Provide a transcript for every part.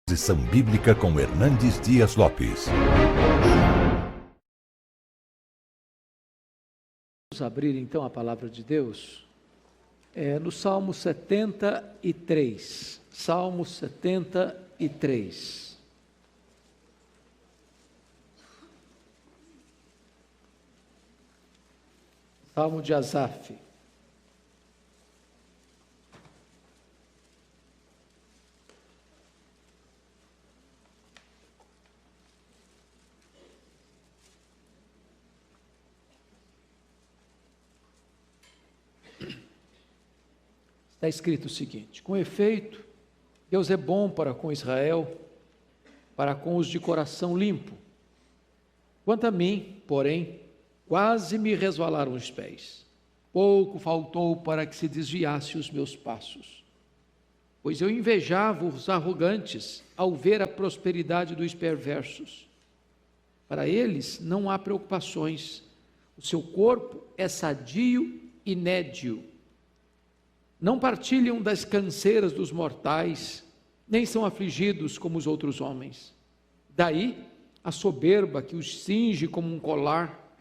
Exposição Bíblica com Hernandes Dias Lopes. Vamos abrir então a palavra de Deus no Salmo 73. Salmo 73. Salmo de Asaf. Está escrito o seguinte: com efeito, Deus é bom para com Israel, para com os de coração limpo. Quanto a mim, porém, quase me resvalaram os pés. Pouco faltou para que se desviasse os meus passos. Pois eu invejava os arrogantes ao ver a prosperidade dos perversos. Para eles não há preocupações. O seu corpo é sadio e nédio. Não partilham das canseiras dos mortais, nem são afligidos como os outros homens. Daí a soberba que os cinge como um colar,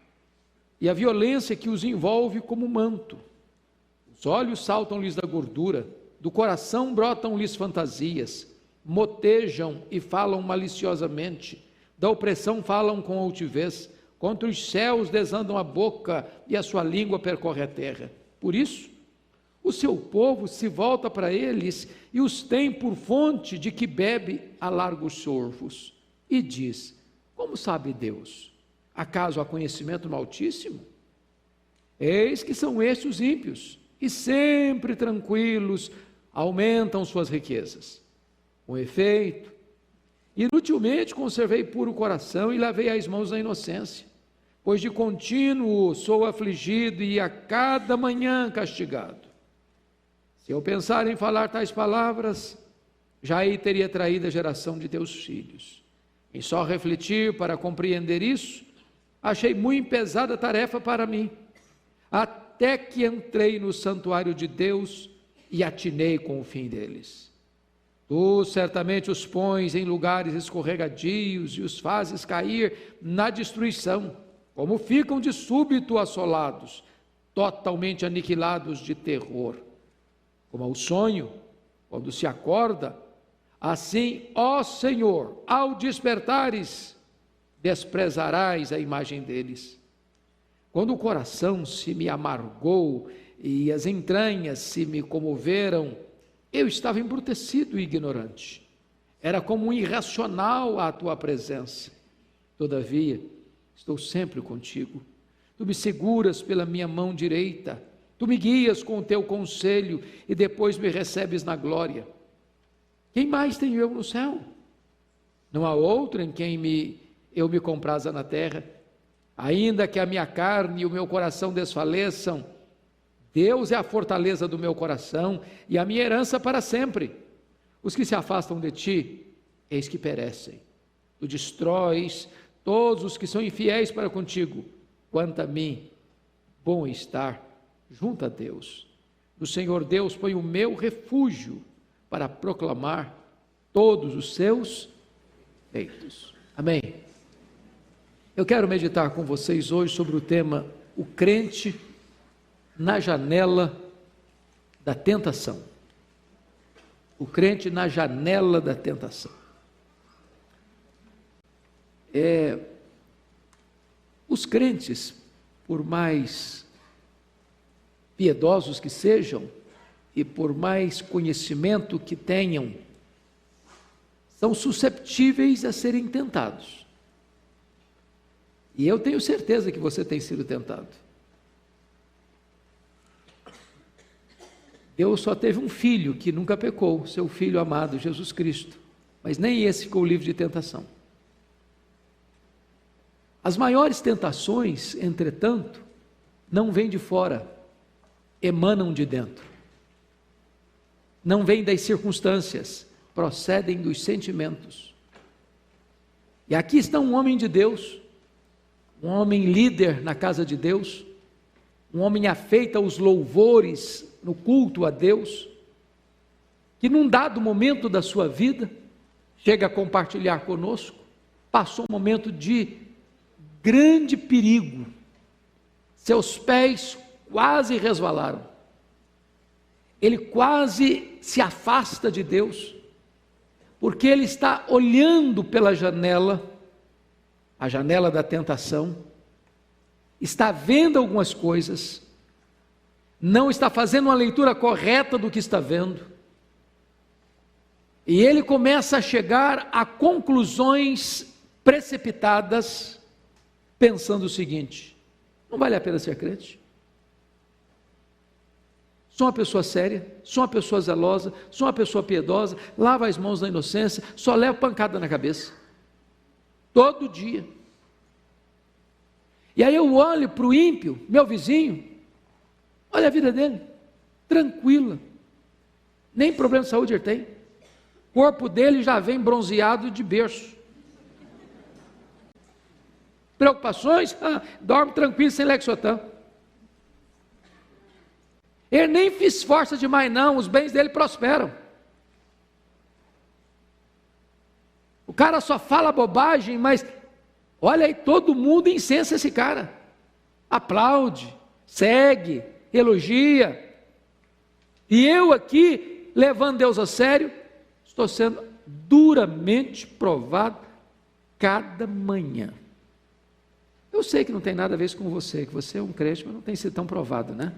e a violência que os envolve como um manto. Os olhos saltam-lhes da gordura, do coração brotam-lhes fantasias, motejam e falam maliciosamente, da opressão falam com altivez, contra os céus desandam a boca e a sua língua percorre a terra. Por isso, o seu povo se volta para eles e os tem por fonte de que bebe a largos sorvos. E diz: como sabe Deus? Acaso há conhecimento no Altíssimo? Eis que são estes os ímpios, e sempre tranquilos aumentam suas riquezas. Com efeito, inutilmente conservei puro o coração e lavei as mãos na inocência, pois de contínuo sou afligido e a cada manhã castigado. Se eu pensar em falar tais palavras, já aí teria traído a geração de teus filhos. Em só refletir para compreender isso, achei muito pesada tarefa para mim, até que entrei no santuário de Deus e atinei com o fim deles. Tu certamente os pões em lugares escorregadios e os fazes cair na destruição, como ficam de súbito assolados, totalmente aniquilados de terror. Como ao sonho, quando se acorda, assim, ó Senhor, ao despertares, desprezarás a imagem deles. Quando o coração se me amargou e as entranhas se me comoveram, eu estava embrutecido e ignorante. Era como um irracional à tua presença. Todavia, estou sempre contigo. Tu me seguras pela minha mão direita. Tu me guias com o teu conselho e depois me recebes na glória. Quem mais tenho eu no céu? Não há outro em quem eu me compraza na terra. Ainda que a minha carne e o meu coração desfaleçam, Deus é a fortaleza do meu coração e a minha herança para sempre. Os que se afastam de ti, eis que perecem. Tu destróis todos os que são infiéis para contigo. Quanto a mim, bom estar junto a Deus. No Senhor Deus põe o meu refúgio para proclamar todos os seus feitos. Amém. Eu quero meditar com vocês hoje sobre o tema: o crente na janela da tentação. O crente na janela da tentação. Os crentes, por mais piedosos que sejam e por mais conhecimento que tenham, são susceptíveis a serem tentados. E eu tenho certeza que você tem sido tentado. Deus só teve um filho que nunca pecou, seu filho amado, Jesus Cristo. Mas nem esse ficou livre de tentação. As maiores tentações, entretanto, não vêm de fora, emanam de dentro. Não vêm das circunstâncias, procedem dos sentimentos. E aqui está um homem de Deus, um homem líder na casa de Deus, um homem afeito aos louvores no culto a Deus, que num dado momento da sua vida, chega a compartilhar conosco, passou um momento de grande perigo, seus pés quase resvalaram, ele quase se afasta de Deus, porque ele está olhando pela janela, a janela da tentação, está vendo algumas coisas, não está fazendo uma leitura correta do que está vendo, e ele começa a chegar a conclusões precipitadas, pensando o seguinte: não vale a pena ser crente, sou uma pessoa séria, sou uma pessoa zelosa, sou uma pessoa piedosa, lavo as mãos na inocência, só levo pancada na cabeça, todo dia. E aí eu olho para o ímpio, meu vizinho, olha a vida dele, tranquila, nem problema de saúde ele tem, o corpo dele já vem bronzeado de berço. Preocupações? Dorme tranquilo sem Lexotan. Ele nem se esforça demais não, os bens dele prosperam. O cara só fala bobagem, mas olha aí, todo mundo incensa esse cara, aplaude, segue, elogia, e eu aqui, levando Deus a sério, estou sendo duramente provado cada manhã. Eu sei que não tem nada a ver isso com você, que você é um crente, mas não tem sido tão provado, né?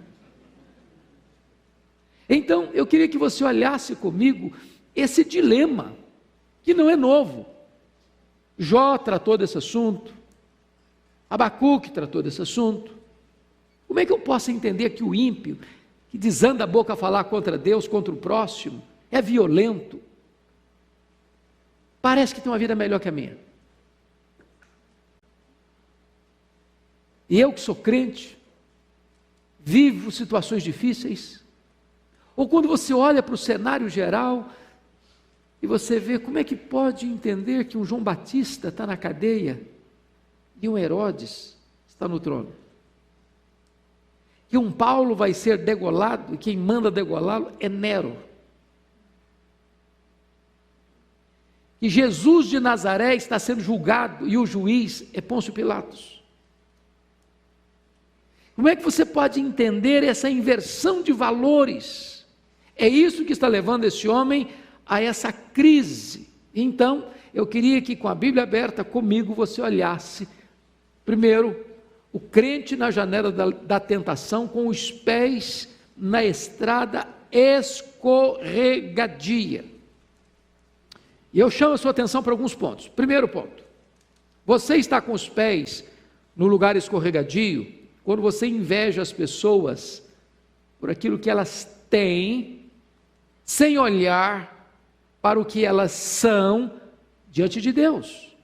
Então, eu queria que você olhasse comigo esse dilema, que não é novo. Jó tratou desse assunto, Abacuque tratou desse assunto. Como é que eu posso entender que o ímpio, que desanda a boca a falar contra Deus, contra o próximo, é violento, parece que tem uma vida melhor que a minha? E eu que sou crente, vivo situações difíceis, ou quando você olha para o cenário geral, e você vê como é que pode entender que um João Batista está na cadeia, e um Herodes está no trono, que um Paulo vai ser degolado, e quem manda degolá-lo é Nero, que Jesus de Nazaré está sendo julgado, e o juiz é Pôncio Pilatos. Como é que você pode entender essa inversão de valores? É isso que está levando esse homem a essa crise. Então, eu queria que com a Bíblia aberta comigo você olhasse, primeiro, o crente na janela da tentação, com os pés na estrada escorregadia. E eu chamo a sua atenção para alguns pontos. Primeiro ponto: você está com os pés no lugar escorregadio quando você inveja as pessoas por aquilo que elas têm, sem olhar para o que elas são diante de Deus.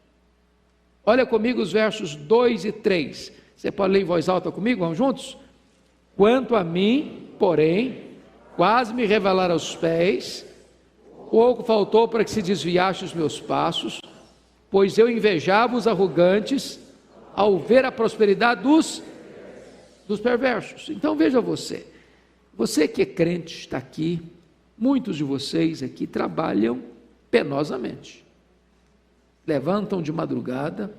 Olha comigo os versos 2 e 3. Você pode ler em voz alta comigo? Vamos juntos? Quanto a mim, porém, quase me revelaram aos pés, pouco faltou para que se desviasse os meus passos, pois eu invejava os arrogantes ao ver a prosperidade dos perversos. Então veja você que é crente está aqui, muitos de vocês aqui trabalham penosamente, levantam de madrugada,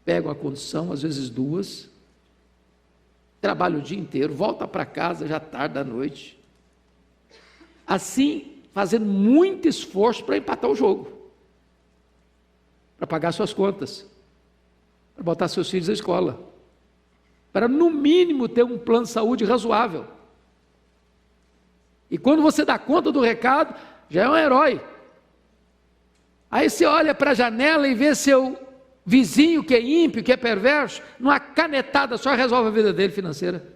pegam a condução, às vezes 2, trabalham o dia inteiro, voltam para casa já tarde da noite, assim fazendo muito esforço para empatar o jogo, para pagar suas contas, para botar seus filhos na escola, para no mínimo ter um plano de saúde razoável. E quando você dá conta do recado, já é um herói. Aí você olha para a janela e vê seu vizinho que é ímpio, que é perverso, numa canetada só resolve a vida dele financeira.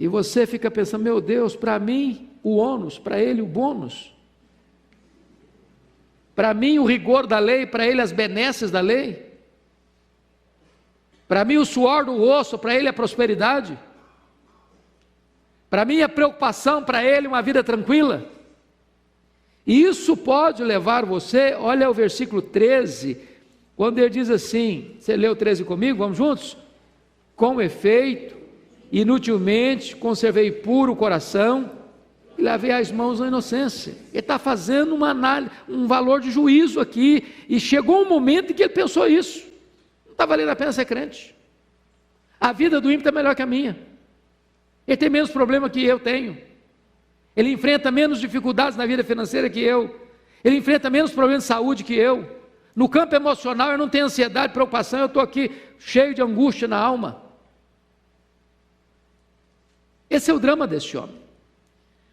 E você fica pensando, meu Deus, para mim o ônus, para ele o bônus. Para mim o rigor da lei, para ele as benesses da lei. Para mim o suor do osso, para ele a prosperidade. Para mim a preocupação, para ele uma vida tranquila. E isso pode levar você, olha o versículo 13, quando ele diz assim, você leu o 13 comigo, vamos juntos? Com efeito, inutilmente conservei puro o coração, lavei as mãos na inocência. Ele está fazendo uma análise, um valor de juízo aqui, e chegou um momento em que ele pensou isso. Não está valendo a pena ser crente. A vida do ímpio está melhor que a minha. Ele tem menos problema que eu tenho. Ele enfrenta menos dificuldades na vida financeira que eu. Ele enfrenta menos problemas de saúde que eu. No campo emocional eu não tenho ansiedade, preocupação, eu estou aqui cheio de angústia na alma. Esse é o drama deste homem.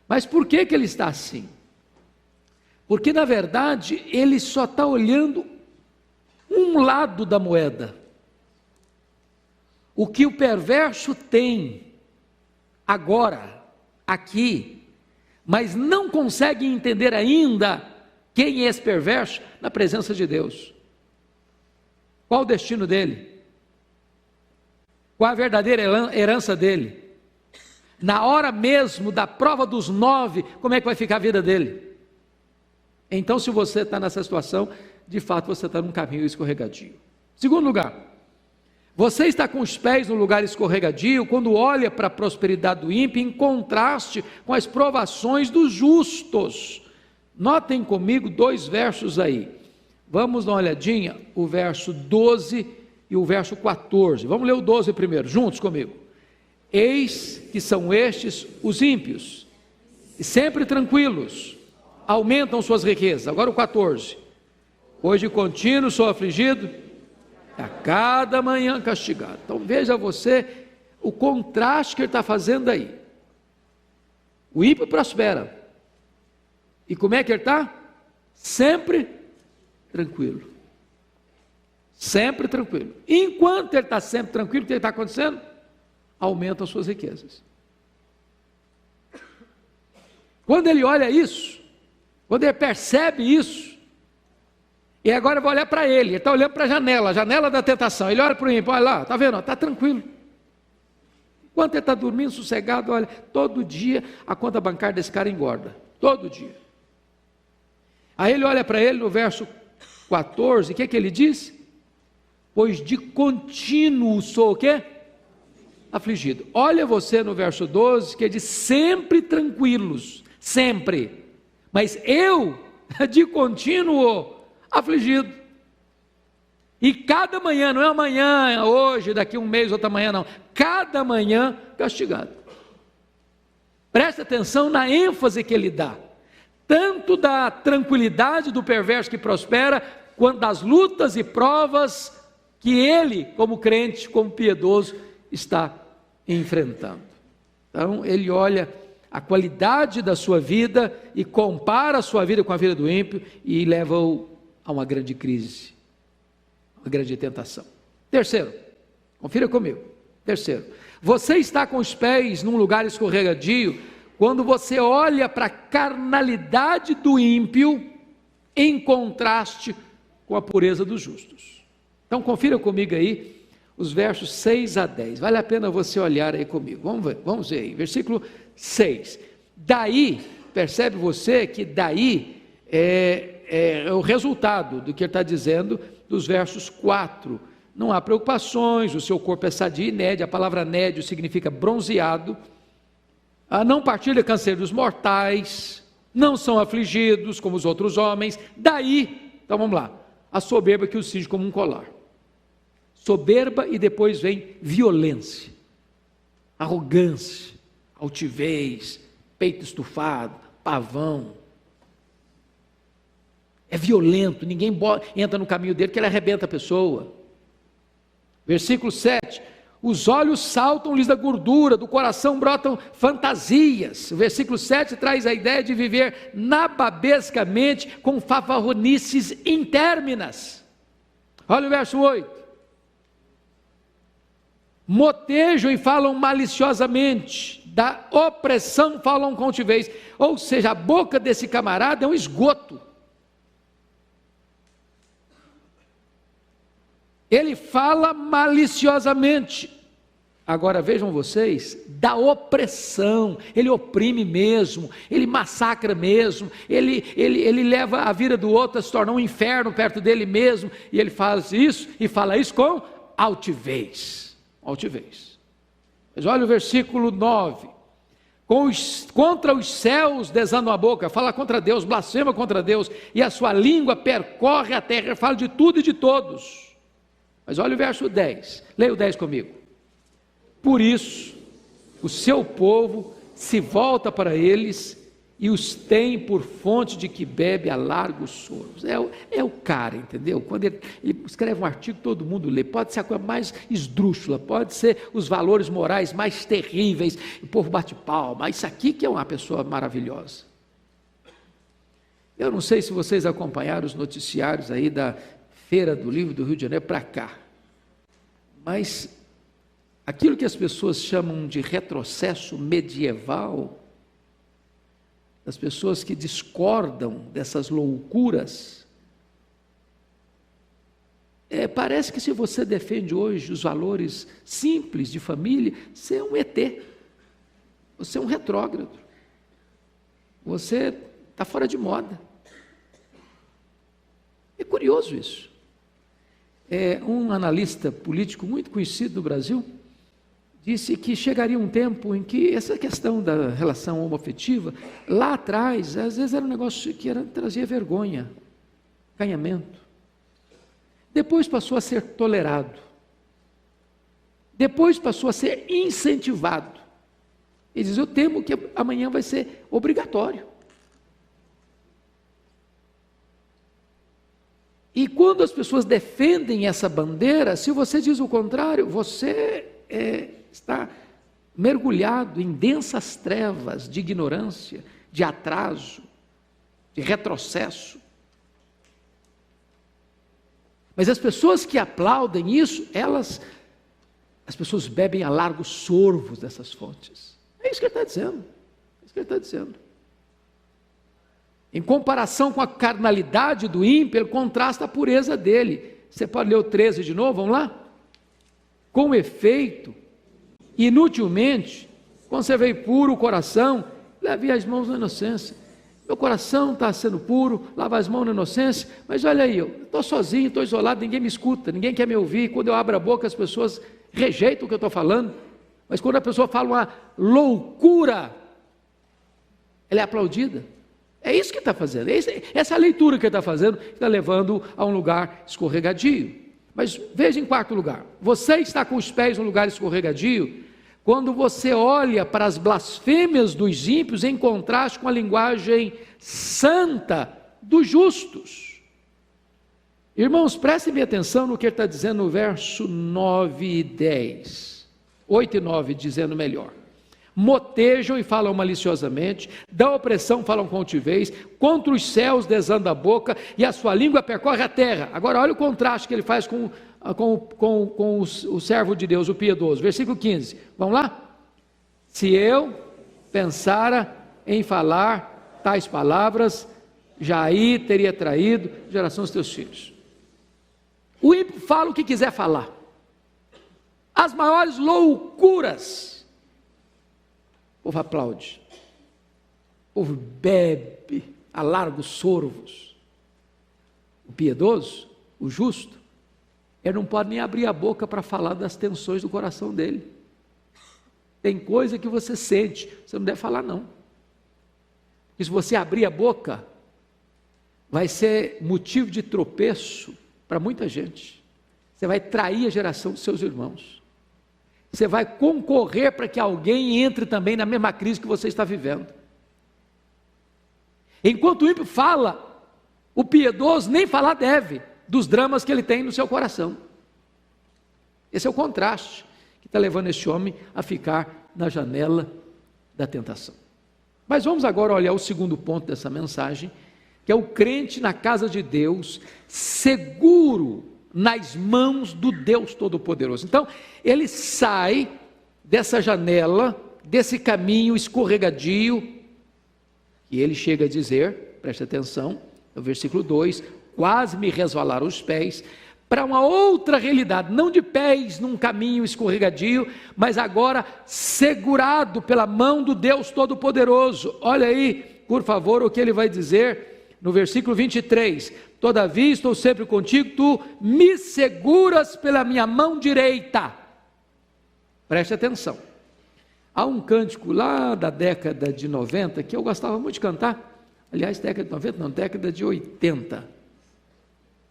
Mas por que ele está assim? Porque na verdade ele só está olhando um lado da moeda. O que o perverso tem agora, aqui, mas não consegue entender ainda quem é esse perverso na presença de Deus. Qual o destino dele? Qual a verdadeira herança dele? Na hora mesmo da prova dos 9, como é que vai ficar a vida dele? Então, se você está nessa situação, de fato você está num caminho escorregadio. Segundo lugar, você está com os pés no lugar escorregadio quando olha para a prosperidade do ímpio em contraste com as provações dos justos. Notem comigo 2 versos aí. Vamos dar uma olhadinha, o verso 12 e o verso 14. Vamos ler o 12 primeiro, juntos comigo. Eis que são estes os ímpios, e sempre tranquilos, aumentam suas riquezas. Agora o 14. Pois de contínuo sou afligido, a cada manhã castigado. Então veja você o contraste que ele está fazendo aí. O ímpio prospera. E como é que ele está? Sempre tranquilo. Sempre tranquilo. Enquanto ele está sempre tranquilo, o que está acontecendo? Aumentam as suas riquezas. Quando ele olha isso, quando ele percebe isso, e agora eu vou olhar para ele está olhando para a janela da tentação, ele olha para o ímpio, olha lá, está vendo, está tranquilo. Enquanto ele está dormindo sossegado, olha, todo dia a conta bancária desse cara engorda, todo dia. Aí ele olha para ele no verso 14, o que ele diz? Pois de contínuo sou o quê? Afligido. Olha você no verso 12, que ele diz sempre tranquilos, sempre, mas eu de contínuo afligido, e cada manhã, não é amanhã, hoje, daqui um mês, outra manhã não, cada manhã castigado. Preste atenção na ênfase que ele dá, tanto da tranquilidade do perverso que prospera, quanto das lutas e provas que ele, como crente, como piedoso, está enfrentando. Então ele olha a qualidade da sua vida e compara a sua vida com a vida do ímpio e leva-o a uma grande crise, uma grande tentação. Terceiro, confira comigo. Terceiro, você está com os pés num lugar escorregadio quando você olha para a carnalidade do ímpio em contraste com a pureza dos justos. Então confira comigo aí os versos 6 a 10, vale a pena você olhar aí comigo, vamos ver aí, versículo 6, daí, percebe você que daí é o resultado do que ele está dizendo dos versos 4, não há preocupações, o seu corpo é sadio e nédio, a palavra nédio significa bronzeado, não partilha canseiro dos mortais, não são afligidos como os outros homens, daí, então vamos lá, a soberba que os cinge como um colar. Soberba e depois vem violência, arrogância, altivez, peito estufado, pavão. É violento, ninguém entra no caminho dele que ele arrebenta a pessoa. Versículo 7, os olhos saltam-lhes da gordura, do coração brotam fantasias. O versículo 7 traz a ideia de viver nababescamente com fanfarronices intérminas. Olha o verso 8. Motejam e falam maliciosamente, da opressão falam com altivez, ou seja, a boca desse camarada é um esgoto. Ele fala maliciosamente. Agora vejam vocês, da opressão, ele oprime mesmo, ele massacra mesmo, ele leva a vida do outro a se tornar um inferno perto dele mesmo, e ele faz isso, e fala isso com altivez. Altivez. Mas olha o versículo 9, contra os céus desandam a boca, fala contra Deus, blasfema contra Deus, e a sua língua percorre a terra, fala de tudo e de todos. Mas olha o verso 10, leia o 10 comigo. Por isso, o seu povo se volta para eles e os tem por fonte de que bebe a largos soros. É o cara, entendeu? Quando ele escreve um artigo, todo mundo lê. Pode ser a coisa mais esdrúxula, pode ser os valores morais mais terríveis, o povo bate palma. Isso aqui que é uma pessoa maravilhosa. Eu não sei se vocês acompanharam os noticiários aí da Feira do Livro do Rio de Janeiro para cá, mas aquilo que as pessoas chamam de retrocesso medieval, as pessoas que discordam dessas loucuras, parece que se você defende hoje os valores simples de família, você é um ET, você é um retrógrado, você está fora de moda. É curioso isso. Um analista político muito conhecido no Brasil disse que chegaria um tempo em que essa questão da relação homoafetiva, lá atrás, às vezes era um negócio que trazia vergonha, acanhamento. Depois passou a ser tolerado. Depois passou a ser incentivado. Ele diz, eu temo que amanhã vai ser obrigatório. E quando as pessoas defendem essa bandeira, se você diz o contrário, você está mergulhado em densas trevas de ignorância, de atraso, de retrocesso. Mas as pessoas que aplaudem isso, as pessoas bebem a largos sorvos dessas fontes. É isso que ele está dizendo. É isso que ele está dizendo. Em comparação com a carnalidade do ímpio, ele contrasta a pureza dele. Você pode ler o 13 de novo, vamos lá? Com efeito, inutilmente, conservei puro o coração, lavei as mãos na inocência. Meu coração está sendo puro, lava as mãos na inocência, mas olha aí, eu estou sozinho, estou isolado, ninguém me escuta, ninguém quer me ouvir. Quando eu abro a boca, as pessoas rejeitam o que eu estou falando, mas quando a pessoa fala uma loucura, ela é aplaudida. É isso que está fazendo, essa leitura que ele está fazendo, está levando a um lugar escorregadio. Mas veja em quarto lugar, você está com os pés no lugar escorregadio, quando você olha para as blasfêmias dos ímpios em contraste com a linguagem santa dos justos. Irmãos, prestem bem atenção no que ele está dizendo no verso 9 e 10, 8 e 9 dizendo melhor. Motejam e falam maliciosamente, da opressão falam com altivez, contra os céus desanda a boca e a sua língua percorre a terra. Agora olha o contraste que ele faz com o servo de Deus, o piedoso. Versículo 15, vamos lá? Se eu pensara em falar tais palavras, já aí teria traído geração dos teus filhos. O ímpio fala o que quiser falar, as maiores loucuras. O povo aplaude, o povo bebe a largos sorvos. O piedoso, o justo, ele não pode nem abrir a boca para falar das tensões do coração dele. Tem coisa que você sente, você não deve falar não. E se você abrir a boca, vai ser motivo de tropeço para muita gente. Você vai trair a geração dos seus irmãos. Você vai concorrer para que alguém entre também na mesma crise que você está vivendo. Enquanto o ímpio fala, o piedoso nem falar deve dos dramas que ele tem no seu coração. Esse é o contraste que está levando este homem a ficar na janela da tentação. Mas vamos agora olhar o segundo ponto dessa mensagem, que é o crente na casa de Deus, seguro nas mãos do Deus Todo-Poderoso. Então, ele sai dessa janela, desse caminho escorregadio, e ele chega a dizer, preste atenção, no versículo 2, quase me resvalaram os pés, para uma outra realidade, não de pés num caminho escorregadio, mas agora segurado pela mão do Deus Todo-Poderoso. Olha aí, por favor, o que ele vai dizer no versículo 23, todavia estou sempre contigo, tu me seguras pela minha mão direita. Preste atenção, Há um cântico lá da década de 90 que eu gostava muito de cantar. Aliás, década de 90 não, década de 80.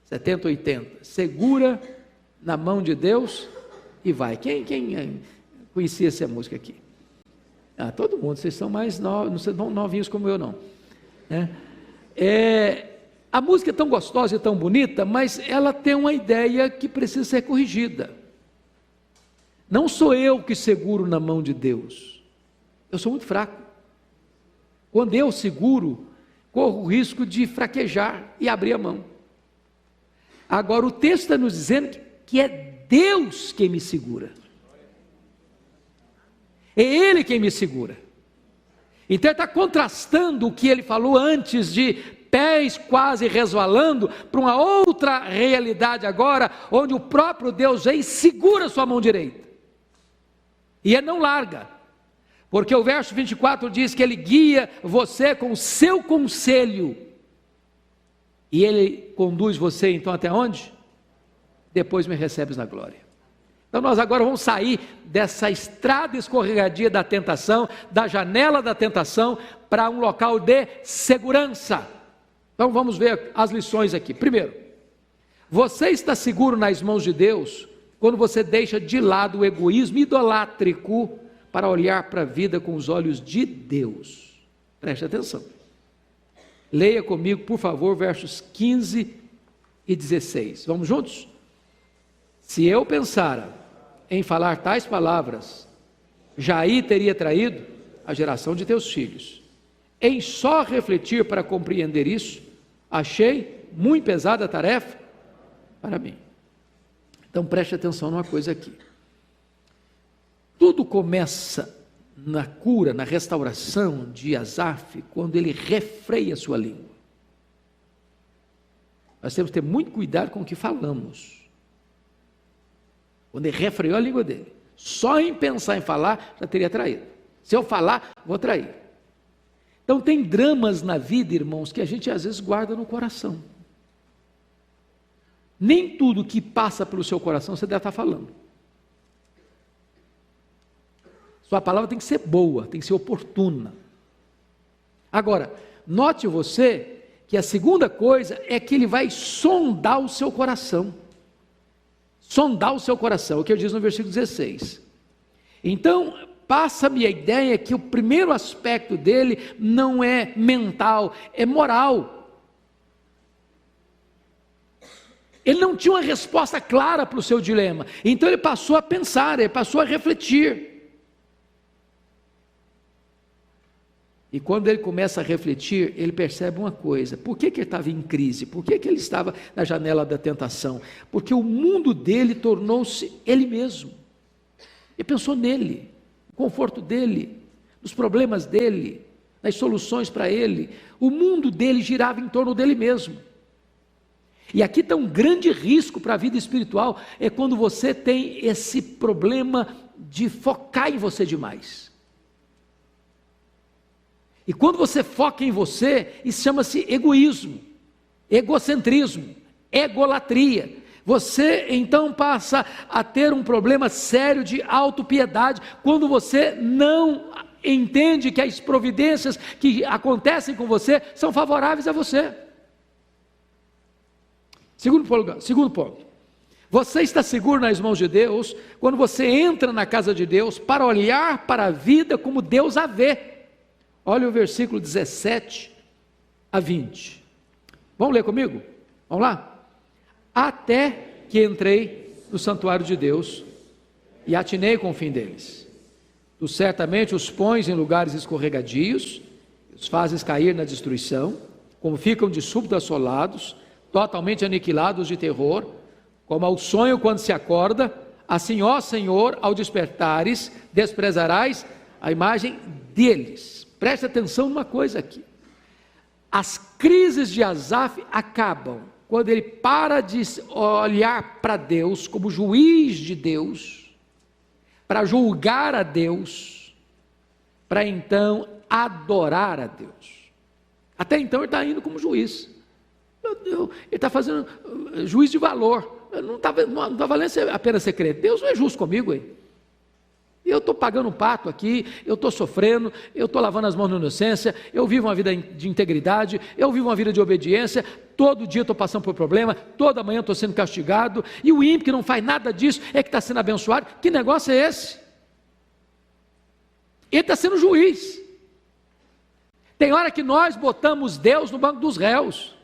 70, 80. Segura na mão de Deus e vai. Quem conhecia essa música aqui? Todo mundo, vocês são mais novos, não são novinhos como eu não. A música é tão gostosa e tão bonita, mas ela tem uma ideia que precisa ser corrigida. Não sou eu que seguro na mão de Deus. Eu sou muito fraco. Quando eu seguro, corro o risco de fraquejar e abrir a mão. Agora o texto está nos dizendo que é Deus quem me segura. É Ele quem me segura. Então ele está contrastando o que ele falou antes de pés quase resvalando para uma outra realidade agora, onde o próprio Deus vem e segura sua mão direita. E ele não larga. Porque o verso 24 diz que ele guia você com o seu conselho. E ele conduz você então até onde? Depois me recebes na glória. Então nós agora vamos sair dessa estrada escorregadia da tentação, da janela da tentação, para um local de segurança. Então vamos ver as lições aqui. Primeiro, você está seguro nas mãos de Deus quando você deixa de lado o egoísmo idolátrico para olhar para a vida com os olhos de Deus. Preste atenção. Leia comigo, por favor, versos 15 e 16. Vamos juntos? Se eu pensara em falar tais palavras, já aí teria traído a geração de teus filhos. Em só refletir para compreender isso, achei muito pesada a tarefa para mim. Então preste atenção numa coisa aqui. Tudo começa na cura, na restauração de Asaf, quando ele refreia a sua língua. Nós temos que ter muito cuidado com o que falamos. Quando ele refreou a língua dele, só em pensar em falar, já teria traído. Se eu falar, vou trair. Então tem dramas na vida, irmãos, que a gente às vezes guarda no coração. Nem tudo que passa pelo seu coração você deve estar falando. Sua palavra tem que ser boa, tem que ser oportuna. Agora, note você que a segunda coisa é que ele vai sondar o seu coração. Sondar o seu coração, é o que ele diz no versículo 16. Então, passa-me a ideia que o primeiro aspecto dele não é mental, é moral. Ele não tinha uma resposta clara para o seu dilema, então ele passou a pensar, ele passou a refletir. E quando ele começa a refletir, ele percebe uma coisa: por que ele estava em crise? Por que ele estava na janela da tentação? Porque o mundo dele tornou-se ele mesmo. Ele pensou nele, no conforto dele, nos problemas dele, nas soluções para ele. O mundo dele girava em torno dele mesmo. E aqui está um grande risco para a vida espiritual, é quando você tem esse problema de focar em você demais. E quando você foca em você, isso chama-se egoísmo, egocentrismo, egolatria. Você então passa a ter um problema sério de autopiedade, quando você não entende que as providências que acontecem com você são favoráveis a você. Segundo ponto, você está seguro nas mãos de Deus quando você entra na casa de Deus para olhar para a vida como Deus a vê. Olha o versículo 17 a 20. Vamos ler comigo? Vamos lá? Até que entrei no santuário de Deus e atinei com o fim deles. Tu certamente os pões em lugares escorregadios, os fazes cair na destruição, como ficam de súbito assolados, totalmente aniquilados de terror, como ao sonho quando se acorda, assim, ó Senhor, ao despertares, desprezarás a imagem deles. Preste atenção numa coisa aqui. As crises de Asaf acabam quando ele para de olhar para Deus como juiz de Deus, para julgar a Deus, para então adorar a Deus. Até então ele está indo como juiz. Ele está fazendo juiz de valor. Não está valendo apenas ser crente. Deus não é justo comigo, hein? Eu estou pagando um pato aqui, eu estou sofrendo, eu estou lavando as mãos na inocência, eu vivo uma vida de integridade, eu vivo uma vida de obediência, todo dia eu estou passando por problema, toda manhã eu estou sendo castigado, e o ímpio que não faz nada disso é que está sendo abençoado. Que negócio é esse? Ele está sendo juiz. Tem hora que nós botamos Deus no banco dos réus.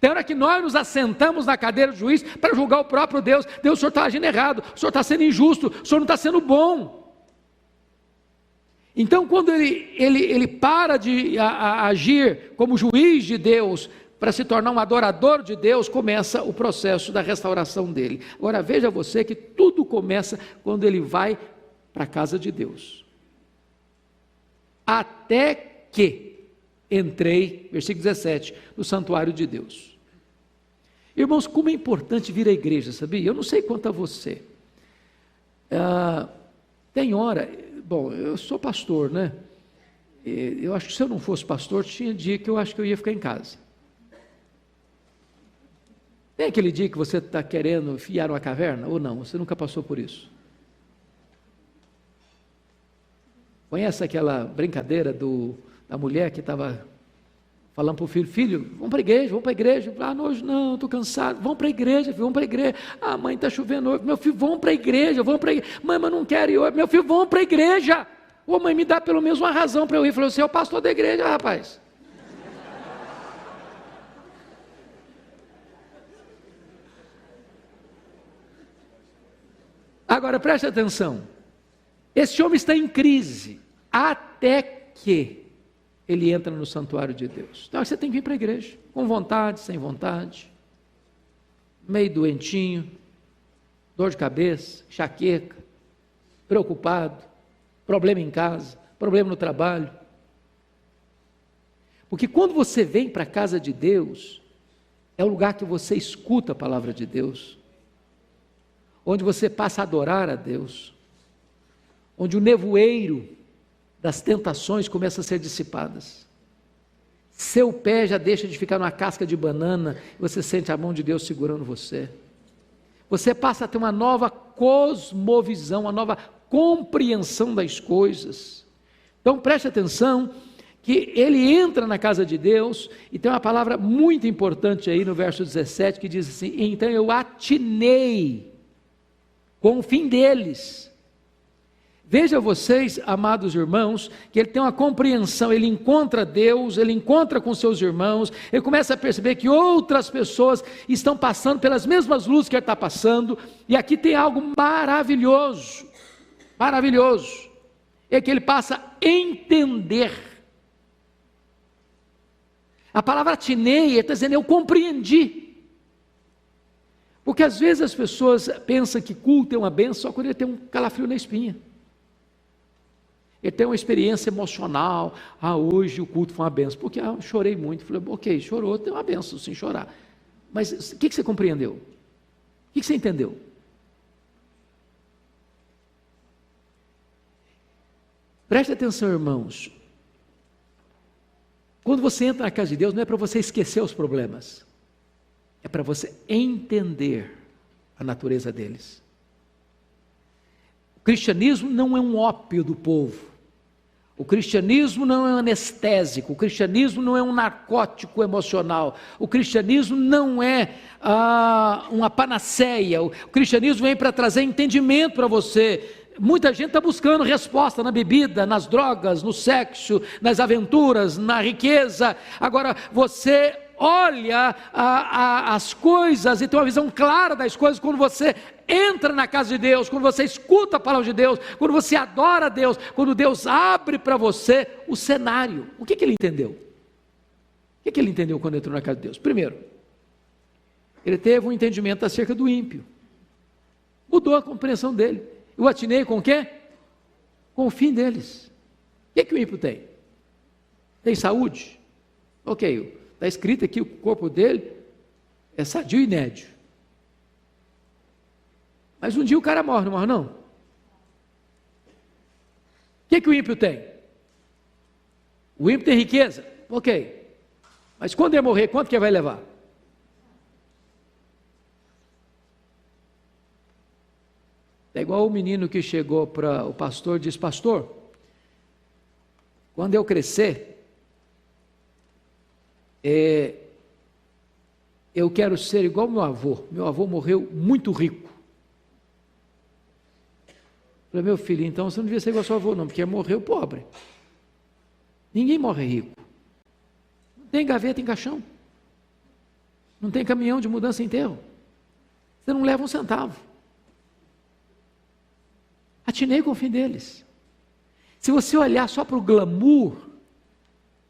Tem hora que nós nos assentamos na cadeira do juiz para julgar o próprio Deus. Deus, o senhor está agindo errado, o senhor está sendo injusto, o senhor não está sendo bom. Então, quando ele para de agir como juiz de Deus, para se tornar um adorador de Deus, começa o processo da restauração dele. Agora, veja você que tudo começa quando ele vai para a casa de Deus. Até que entrei, versículo 17, no santuário de Deus. Irmãos, como é importante vir à igreja, sabia? Eu não sei quanto a você. Tem hora, bom, eu sou pastor, né? Eu acho que se eu não fosse pastor, tinha dia que eu acho que eu ia ficar em casa. Tem aquele dia que você está querendo enfiar uma caverna, ou não? Você nunca passou por isso? Conhece aquela brincadeira da mulher que estava falando para o filho: filho, vamos para a igreja, Ah, hoje não, estou cansado, vamos para a igreja, filho, vamos para a igreja. Ah, mãe, está chovendo hoje, meu filho, vamos para a igreja, mãe, mas não quero ir hoje, meu filho, vamos para a igreja. Ô mãe, me dá pelo menos uma razão para eu ir. Falou: você é o pastor da igreja, rapaz. Agora preste atenção, esse homem está em crise, até que ele entra no santuário de Deus. Então você tem que vir para a igreja, com vontade, sem vontade, meio doentinho, dor de cabeça, enxaqueca, preocupado, problema em casa, problema no trabalho. Porque quando você vem para a casa de Deus, é o lugar que você escuta a palavra de Deus, onde você passa a adorar a Deus, onde o nevoeiro das tentações começa a ser dissipadas. Seu pé já deixa de ficar numa casca de banana, e você sente a mão de Deus segurando você. Você passa a ter uma nova cosmovisão, uma nova compreensão das coisas. Então preste atenção, que ele entra na casa de Deus, e tem uma palavra muito importante aí no verso 17, que diz assim: então eu atinei com o fim deles. Veja vocês, amados irmãos, que ele tem uma compreensão, ele encontra Deus, ele encontra com seus irmãos, ele começa a perceber que outras pessoas estão passando pelas mesmas luzes que ele está passando, e aqui tem algo maravilhoso, é que ele passa a entender. A palavra atinei, ele está dizendo, eu compreendi. Porque às vezes as pessoas pensam que culto é uma bênção só quando ele tem um calafrio na espinha. Ele tem uma experiência emocional. Ah, hoje o culto foi uma bênção. Porque eu chorei muito. Falei, ok, chorou, tem uma bênção sem chorar. Mas o que você compreendeu? O que você entendeu? Preste atenção, irmãos. Quando você entra na casa de Deus, não é para você esquecer os problemas. É para você entender a natureza deles. O cristianismo não é um ópio do povo. O cristianismo não é um anestésico. O cristianismo não é um narcótico emocional. O cristianismo não é uma panaceia. O cristianismo vem para trazer entendimento para você. Muita gente está buscando resposta na bebida, nas drogas, no sexo, nas aventuras, na riqueza. Agora você olha as coisas e tem uma visão clara das coisas quando você entra na casa de Deus, quando você escuta a palavra de Deus, quando você adora a Deus, quando Deus abre para você o cenário. O que ele entendeu? O que ele entendeu quando entrou na casa de Deus? Primeiro, ele teve um entendimento acerca do ímpio, mudou a compreensão dele. Eu atinei com o quê? Com o fim deles. O que o ímpio tem? Tem saúde? Ok, está escrito aqui, o corpo dele é sadio e nédio. Mas um dia o cara morre, não morre não? O que o ímpio tem? O ímpio tem riqueza? Ok. Mas quando ele morrer, quanto que ele vai levar? É igual o menino que chegou para o pastor e disse: pastor, quando eu crescer, eu quero ser igual meu avô morreu muito rico. Eu falei: meu filho, então você não devia ser igual ao seu avô não, porque morreu pobre. Ninguém morre rico. Não tem gaveta em caixão, não tem caminhão de mudança em enterro, você não leva um centavo. Atinei com o fim deles. Se você olhar só para o glamour,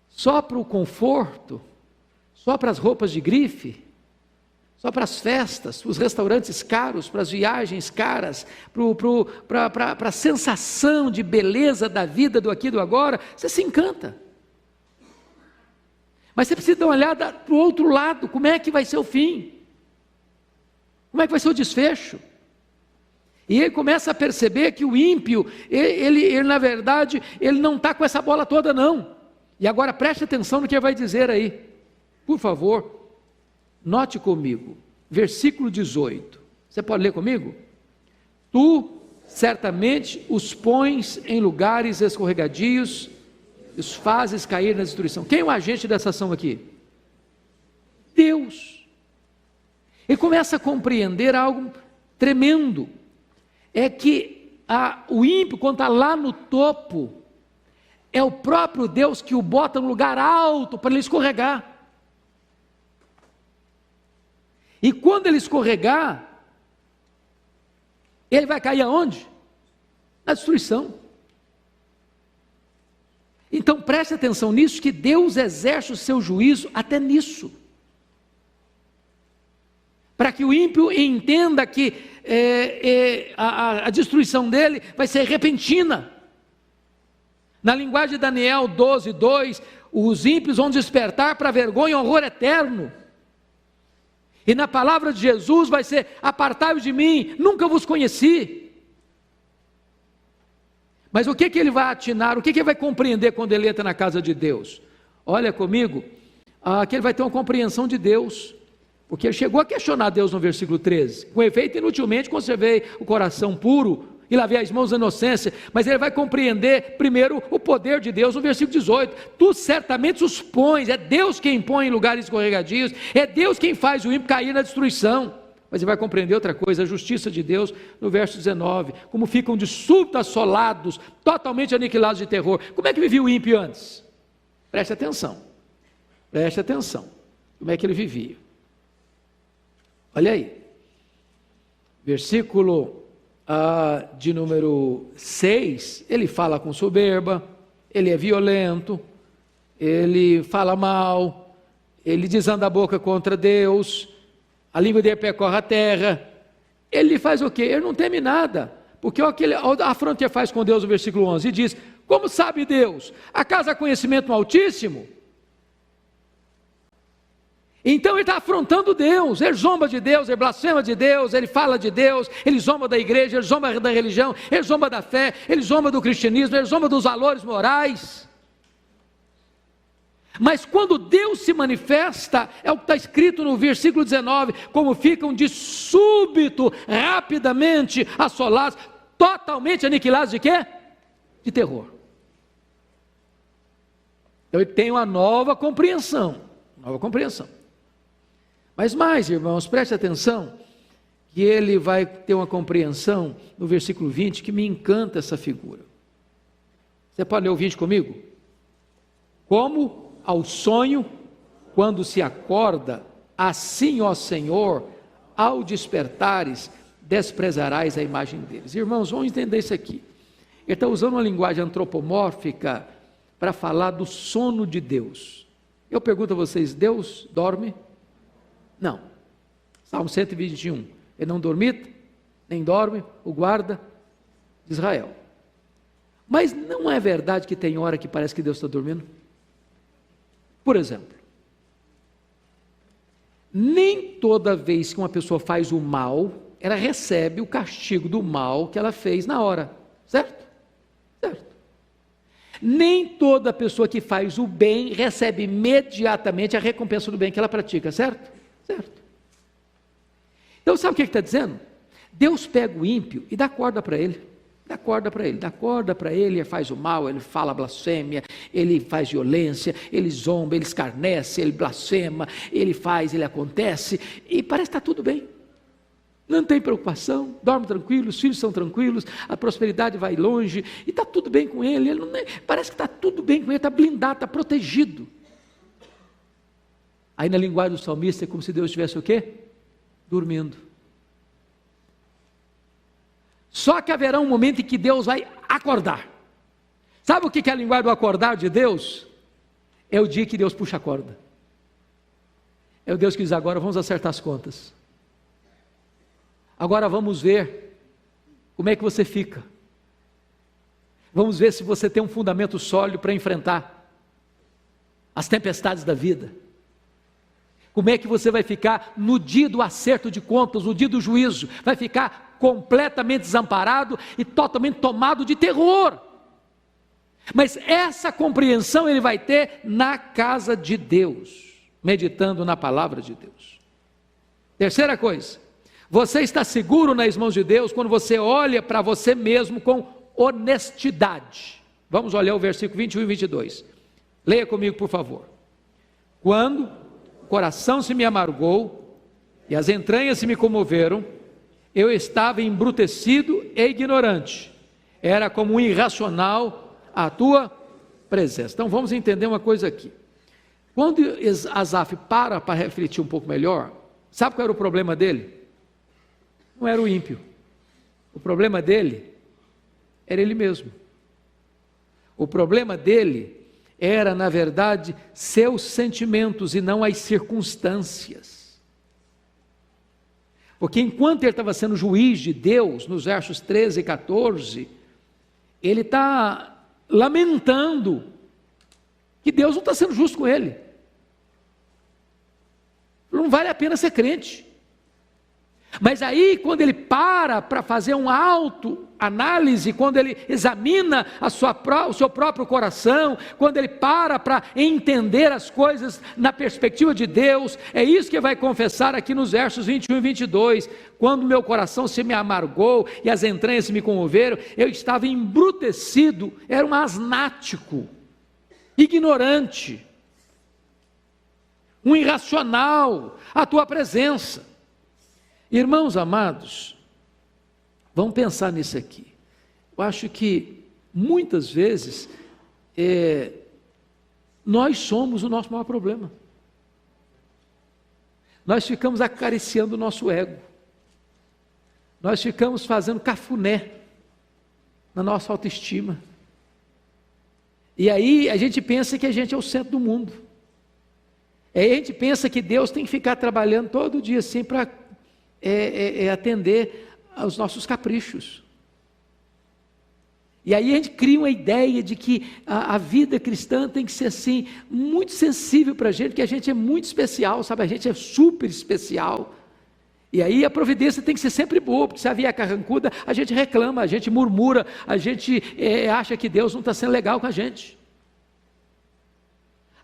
só para o conforto, só para as roupas de grife, só para as festas, para os restaurantes caros, para as viagens caras, para a sensação de beleza da vida, do aqui e do agora, você se encanta. Mas você precisa dar uma olhada para o outro lado, como é que vai ser o fim? Como é que vai ser o desfecho? E ele começa a perceber que o ímpio, ele na verdade, ele não está com essa bola toda não. E agora preste atenção no que ele vai dizer aí. Por favor, note comigo, versículo 18. Você pode ler comigo? Tu certamente os pões em lugares escorregadios, os fazes cair na destruição. Quem é o agente dessa ação aqui? Deus. Ele começa a compreender algo tremendo. É que o ímpio, quando está lá no topo, é o próprio Deus que o bota no lugar alto para ele escorregar. E quando ele escorregar, ele vai cair aonde? Na destruição. Então preste atenção nisso, que Deus exerce o seu juízo até nisso. Para que o ímpio entenda que a destruição dele vai ser repentina. Na linguagem de Daniel 12:2, os ímpios vão despertar para vergonha e horror eterno. E na palavra de Jesus vai ser: apartai-vos de mim, nunca vos conheci. Mas o que ele vai atinar, o que ele vai compreender quando ele entra na casa de Deus? Olha comigo, que ele vai ter uma compreensão de Deus. Porque ele chegou a questionar Deus no versículo 13. Com efeito, inutilmente conservei o coração puro e lavei as mãos da inocência. Mas ele vai compreender primeiro o poder de Deus no versículo 18. Tu certamente os pões, é Deus quem põe em lugares escorregadios, é Deus quem faz o ímpio cair na destruição. Mas ele vai compreender outra coisa, a justiça de Deus no verso 19. Como ficam de súbito assolados, totalmente aniquilados de terror. Como é que vivia o ímpio antes? Preste atenção. Preste atenção. Como é que ele vivia? Olha aí, versículo de número 6, ele fala com soberba, ele é violento, ele fala mal, ele desanda a boca contra Deus, a língua dele percorre a terra. Ele faz o quê? Ele não teme nada, porque a afronta que ele faz com Deus no versículo 11, e diz: como sabe Deus? Acaso há conhecimento no Altíssimo? Então ele está afrontando Deus, ele zomba de Deus, ele blasfema de Deus, ele fala de Deus, ele zomba da igreja, ele zomba da religião, ele zomba da fé, ele zomba do cristianismo, ele zomba dos valores morais. Mas quando Deus se manifesta, é o que está escrito no versículo 19, como ficam de súbito, rapidamente assolados, totalmente aniquilados de quê? De terror. Então ele tem uma nova compreensão. Mas mais, irmãos, preste atenção, que ele vai ter uma compreensão no versículo 20, que me encanta essa figura. Você pode ler o 20 comigo? Como ao sonho, quando se acorda, assim, ó Senhor, ao despertares, desprezarás a imagem deles. Irmãos, vamos entender isso aqui. Ele está usando uma linguagem antropomórfica para falar do sono de Deus. Eu pergunto a vocês, Deus dorme? Não. Salmo 121, ele não dormita, nem dorme, o guarda de Israel. Mas não é verdade que tem hora que parece que Deus está dormindo? Por exemplo, nem toda vez que uma pessoa faz o mal, ela recebe o castigo do mal que ela fez na hora, certo? Certo. Nem toda pessoa que faz o bem recebe imediatamente a recompensa do bem que ela pratica, certo? Certo. Então sabe o que ele está dizendo? Deus pega o ímpio e dá corda para ele. Dá corda para ele, ele faz o mal, ele fala blasfêmia, ele faz violência, ele zomba, ele escarnece, ele blasfema, ele acontece, e parece que está tudo bem. Não tem preocupação, dorme tranquilo, os filhos são tranquilos, a prosperidade vai longe, e está tudo bem com ele, parece que está tudo bem com ele, está blindado, está protegido. Aí na linguagem do salmista é como se Deus estivesse o quê? Dormindo. Só que haverá um momento em que Deus vai acordar. Sabe o que é a linguagem do acordar de Deus? É o dia que Deus puxa a corda. É o Deus que diz: agora vamos acertar as contas. Agora vamos ver como é que você fica. Vamos ver se você tem um fundamento sólido para enfrentar as tempestades da vida. Como é que você vai ficar no dia do acerto de contas, no dia do juízo? Vai ficar completamente desamparado e totalmente tomado de terror. Mas essa compreensão ele vai ter na casa de Deus, meditando na palavra de Deus. Terceira coisa, você está seguro nas mãos de Deus quando você olha para você mesmo com honestidade. Vamos olhar o versículo 21 e 22. Leia comigo, por favor. Quando o coração se me amargou e as entranhas se me comoveram, eu estava embrutecido e ignorante, era como um irracional à tua presença. Então vamos entender uma coisa aqui. Quando Asaf para refletir um pouco melhor, sabe qual era o problema dele? Não era o ímpio, o problema dele era ele mesmo. O problema dele era, na verdade, seus sentimentos e não as circunstâncias. Porque enquanto ele estava sendo juiz de Deus, nos versos 13 e 14, ele está lamentando que Deus não está sendo justo com ele. Não vale a pena ser crente. Mas aí, quando ele para fazer uma autoanálise, quando ele examina o seu próprio coração, quando ele para entender as coisas na perspectiva de Deus, é isso que ele vai confessar aqui nos versos 21 e 22. Quando meu coração se me amargou e as entranhas se me comoveram, eu estava embrutecido, era um asnático, ignorante, um irracional à tua presença. Irmãos amados, vamos pensar nisso aqui. Eu acho que muitas vezes nós somos o nosso maior problema. Nós ficamos acariciando o nosso ego. Nós ficamos fazendo cafuné na nossa autoestima. E aí a gente pensa que a gente é o centro do mundo. Aí a gente pensa que Deus tem que ficar trabalhando todo dia assim para atender aos nossos caprichos. E aí a gente cria uma ideia de que a vida cristã tem que ser assim, muito sensível para a gente, que a gente é muito especial, sabe? A gente é super especial. E aí a providência tem que ser sempre boa, porque se a vier carrancuda, a gente reclama, a gente murmura, a gente acha que Deus não está sendo legal com a gente.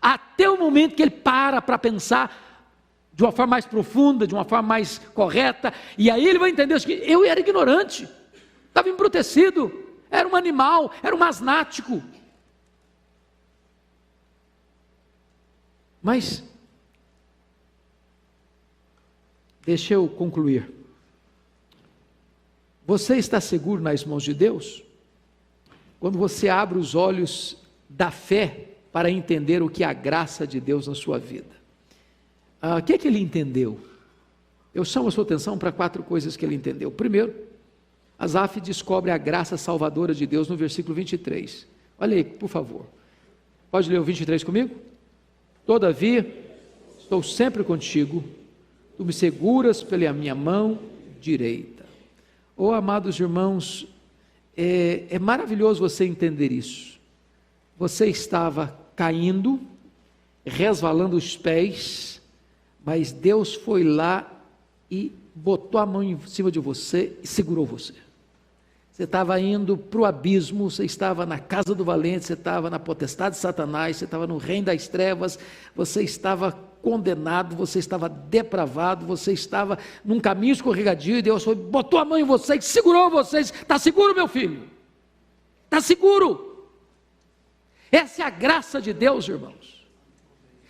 Até o momento que ele para pensar de uma forma mais profunda, de uma forma mais correta, e aí ele vai entender que eu era ignorante, estava embrutecido, era um animal, era um asnático. Mas, deixa eu concluir. Você está seguro nas mãos de Deus? Quando você abre os olhos da fé para entender o que é a graça de Deus na sua vida. O que é que ele entendeu? Eu chamo a sua atenção para 4 coisas que ele entendeu. Primeiro, Asaf descobre a graça salvadora de Deus no versículo 23. Olha aí, por favor. Pode ler o 23 comigo? Todavia, estou sempre contigo, tu me seguras pela minha mão direita. Oh, amados irmãos, é maravilhoso você entender isso. Você estava caindo, resvalando os pés, mas Deus foi lá e botou a mão em cima de você e segurou você. Você estava indo para o abismo, você estava na casa do valente, você estava na potestade de Satanás, você estava no reino das trevas, você estava condenado, você estava depravado, você estava num caminho escorregadio, e Deus botou a mão em você e segurou vocês. Está seguro, meu filho? Está seguro? Essa é a graça de Deus, irmãos.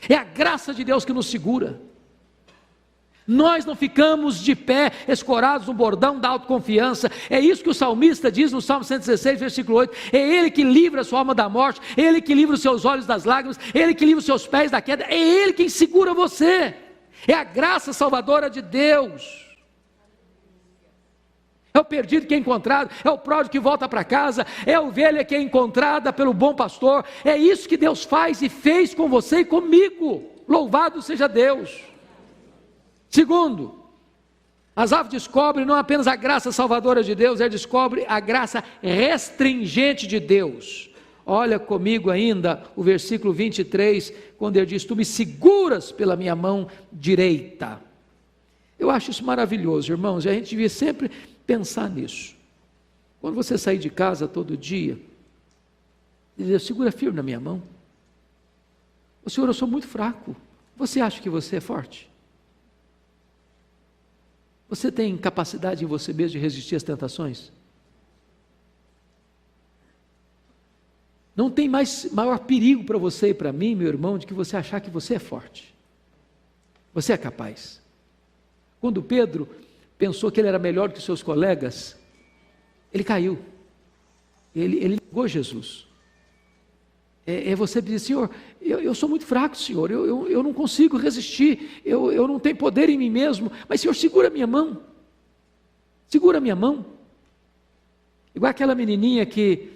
É a graça de Deus que nos segura. Nós não ficamos de pé, escorados no bordão da autoconfiança. É isso que o salmista diz no Salmo 116, versículo 8. É Ele que livra a sua alma da morte, é Ele que livra os seus olhos das lágrimas, é Ele que livra os seus pés da queda, é Ele quem segura você. É a graça salvadora de Deus. É o perdido que é encontrado, é o pródigo que volta para casa, é a ovelha que é encontrada pelo bom pastor. É isso que Deus faz e fez com você e comigo. Louvado seja Deus. Segundo, Asaf descobre não apenas a graça salvadora de Deus, ele descobre a graça restringente de Deus. Olha comigo ainda o versículo 23, quando ele diz: tu me seguras pela minha mão direita. Eu acho isso maravilhoso, irmãos, e a gente devia sempre pensar nisso. Quando você sair de casa todo dia, dizer: segura firme na minha mão. O Senhor, eu sou muito fraco. Você acha que você é forte? Você tem capacidade em você mesmo de resistir às tentações? Não tem maior perigo para você e para mim, meu irmão, de que você achar que você é forte. Você é capaz. Quando Pedro pensou que ele era melhor que os seus colegas, ele caiu. Ele negou Jesus. É você dizer: Senhor, eu sou muito fraco, Senhor, eu não consigo resistir, eu não tenho poder em mim mesmo, mas Senhor, segura minha mão, segura minha mão. Igual aquela menininha que,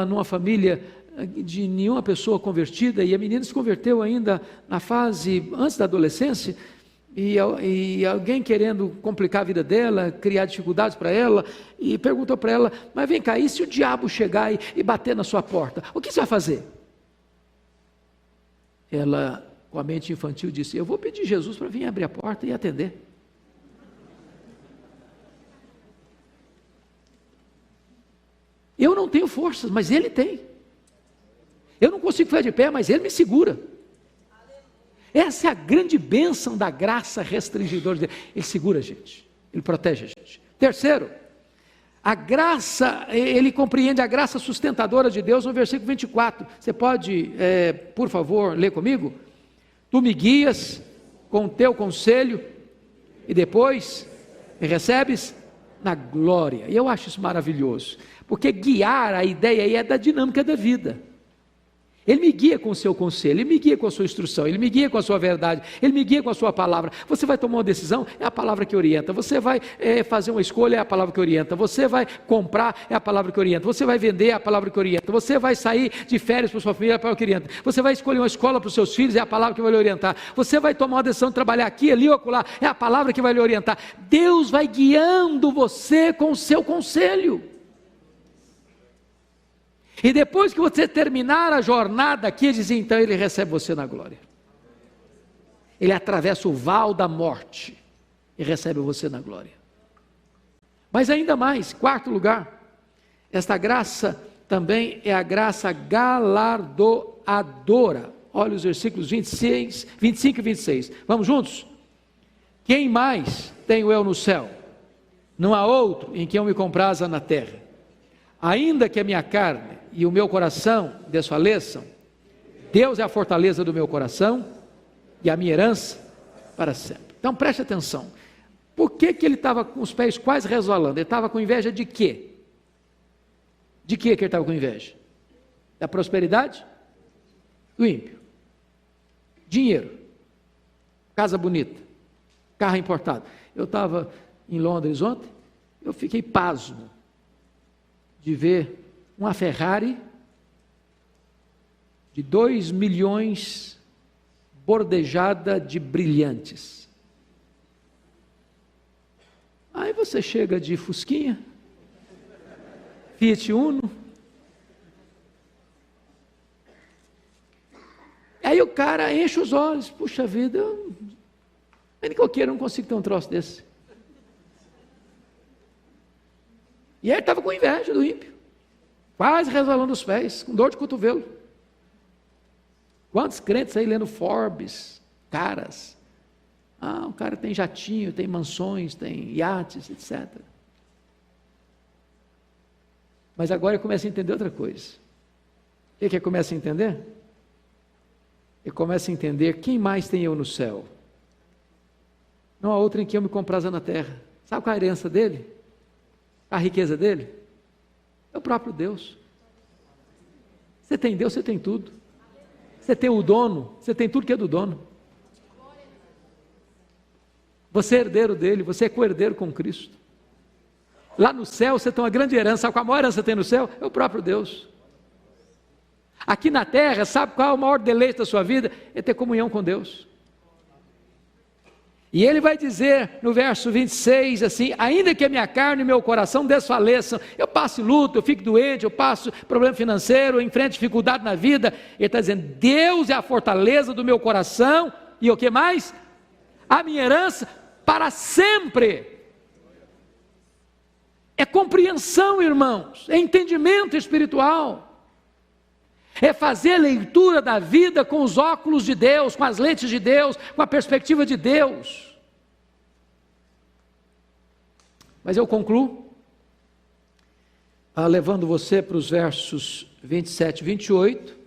numa família de nenhuma pessoa convertida, e a menina se converteu ainda na fase antes da adolescência, e alguém querendo complicar a vida dela, criar dificuldades para ela, e perguntou para ela: mas vem cá, e se o diabo chegar e bater na sua porta, o que você vai fazer? Ela, com a mente infantil, disse: eu vou pedir Jesus para vir abrir a porta e atender. Eu não tenho forças, mas Ele tem. Eu não consigo ficar de pé, mas Ele me segura. Essa é a grande bênção da graça restringidora de Deus. Ele segura a gente, Ele protege a gente. Terceiro, a graça, ele compreende a graça sustentadora de Deus no versículo 24. Você pode, por favor, ler comigo? Tu me guias com o teu conselho e depois me recebes na glória. E eu acho isso maravilhoso, porque guiar, a ideia aí é da dinâmica da vida. Ele me guia com o seu conselho, Ele me guia com a sua instrução, Ele me guia com a sua verdade, Ele me guia com a sua palavra. Você vai tomar uma decisão, é a palavra que orienta. Você vai fazer uma escolha, é a palavra que orienta. Você vai comprar, é a palavra que orienta. Você vai vender, é a palavra que orienta. Você vai sair de férias para sua família, é a palavra que orienta. Você vai escolher uma escola para os seus filhos, é a palavra que vai lhe orientar. Você vai tomar uma decisão de trabalhar aqui, ali ou acolá, é a palavra que vai lhe orientar. Deus vai guiando você com o seu conselho. E depois que você terminar a jornada aqui, diz, então Ele recebe você na glória. Ele atravessa o val da morte e recebe você na glória. Mas ainda mais, quarto lugar, esta graça também é a graça galardoadora. Olha os versículos 25 e 26. Vamos juntos? Quem mais tenho eu no céu? Não há outro em quem eu me compraza na terra. Ainda que a minha carne e o meu coração desfaleçam, Deus é a fortaleza do meu coração e a minha herança para sempre. Então preste atenção. Por que ele estava com os pés quase resvalando? Ele estava com inveja de quê? De que ele estava com inveja? Da prosperidade? Do ímpio. Dinheiro. Casa bonita. Carro importado. Eu estava em Londres ontem, eu fiquei pasmo de ver uma Ferrari de 2 milhões bordejada de brilhantes. Aí você chega de Fusquinha, Fiat Uno, aí o cara enche os olhos, puxa vida, nem qualquer não consigo ter um troço desse. E ele estava com inveja do ímpio, quase resvalando os pés, com dor de cotovelo. Quantos crentes aí lendo Forbes, caras. O cara tem jatinho, tem mansões, tem iates, etc. Mas agora ele começa a entender outra coisa. O que é que ele começa a entender? Ele começa a entender: quem mais tem eu no céu? Não há outro em quem eu me compraza na terra. Sabe qual é a herança dele? A riqueza dele? É o próprio Deus. Você tem Deus, você tem tudo. Você tem o dono, você tem tudo que é do dono. Você é herdeiro dele, você é co-herdeiro com Cristo. Lá no céu você tem uma grande herança. Sabe qual a maior herança que você tem no céu? É o próprio Deus. Aqui na terra, sabe qual é o maior deleite da sua vida? É ter comunhão com Deus. E ele vai dizer no verso 26 assim: ainda que a minha carne e meu coração desfaleçam, eu passo luto, eu fico doente, eu passo problema financeiro, eu enfrento dificuldade na vida, ele está dizendo: Deus é a fortaleza do meu coração, e o que mais? A minha herança para sempre. É compreensão, irmãos, é entendimento espiritual, é fazer a leitura da vida com os óculos de Deus, com as lentes de Deus, com a perspectiva de Deus. Mas eu concluo levando você para os versos 27 e 28,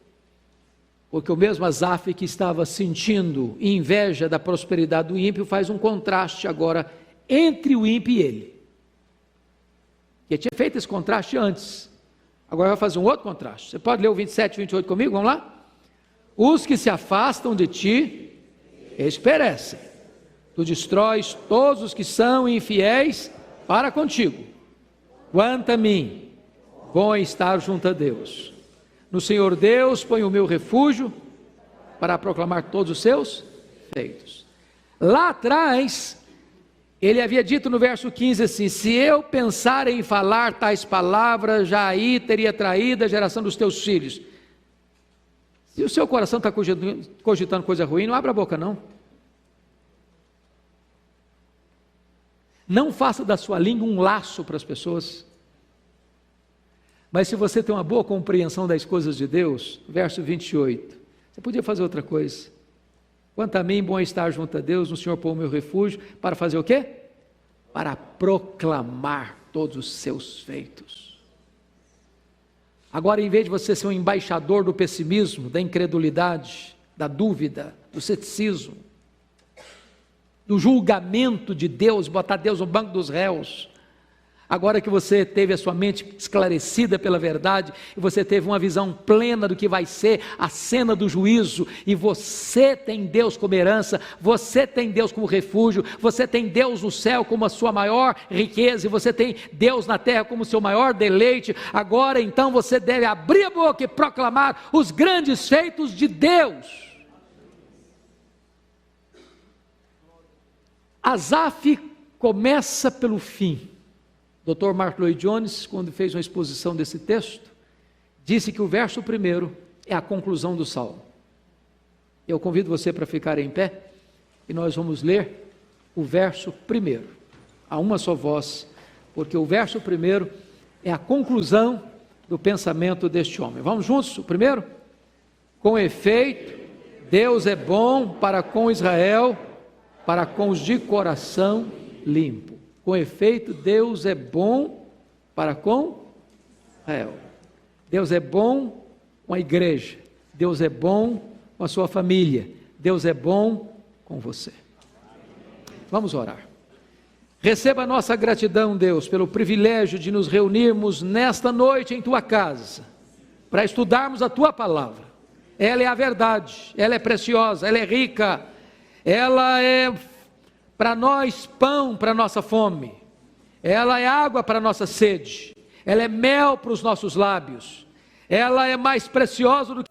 porque o mesmo Asaf que estava sentindo inveja da prosperidade do ímpio faz um contraste agora entre o ímpio e ele. Ele tinha feito esse contraste antes, agora vai fazer um outro contraste. Você pode ler o 27 e 28 comigo? Vamos lá? Os que se afastam de ti, eles perecem. Tu destróis todos os que são infiéis para contigo. Quanto a mim, bom é estar junto a Deus. No Senhor Deus ponho o meu refúgio para proclamar todos os seus feitos. Lá atrás, ele havia dito no verso 15 assim: se eu pensar em falar tais palavras, já aí teria traído a geração dos teus filhos. Se o seu coração está cogitando coisa ruim, não abra a boca não. Não faça da sua língua um laço para as pessoas. Mas se você tem uma boa compreensão das coisas de Deus, verso 28, você podia fazer outra coisa. Quanto a mim, bom é estar junto a Deus, no Senhor pôr o meu refúgio, para fazer o quê? Para proclamar todos os seus feitos. Agora, em vez de você ser um embaixador do pessimismo, da incredulidade, da dúvida, do ceticismo, do julgamento de Deus, botar Deus no banco dos réus, agora que você teve a sua mente esclarecida pela verdade, e você teve uma visão plena do que vai ser a cena do juízo, e você tem Deus como herança, você tem Deus como refúgio, você tem Deus no céu como a sua maior riqueza, e você tem Deus na terra como o seu maior deleite, agora então você deve abrir a boca e proclamar os grandes feitos de Deus. Asaf começa pelo fim. Dr. Mark Lloyd Jones, quando fez uma exposição desse texto, disse que o verso primeiro é a conclusão do salmo. Eu convido você para ficar em pé, e nós vamos ler o verso primeiro, a uma só voz, porque o verso primeiro é a conclusão do pensamento deste homem. Vamos juntos? O primeiro? Com efeito, Deus é bom para com Israel, para com os de coração limpo. Com efeito, Deus é bom para com Israel. Deus é bom com a igreja. Deus é bom com a sua família. Deus é bom com você. Vamos orar. Receba a nossa gratidão, Deus, pelo privilégio de nos reunirmos nesta noite em Tua casa, para estudarmos a Tua palavra. Ela é a verdade, ela é preciosa, ela é rica, ela é para nós pão para a nossa fome, ela é água para a nossa sede, ela é mel para os nossos lábios, ela é mais preciosa do que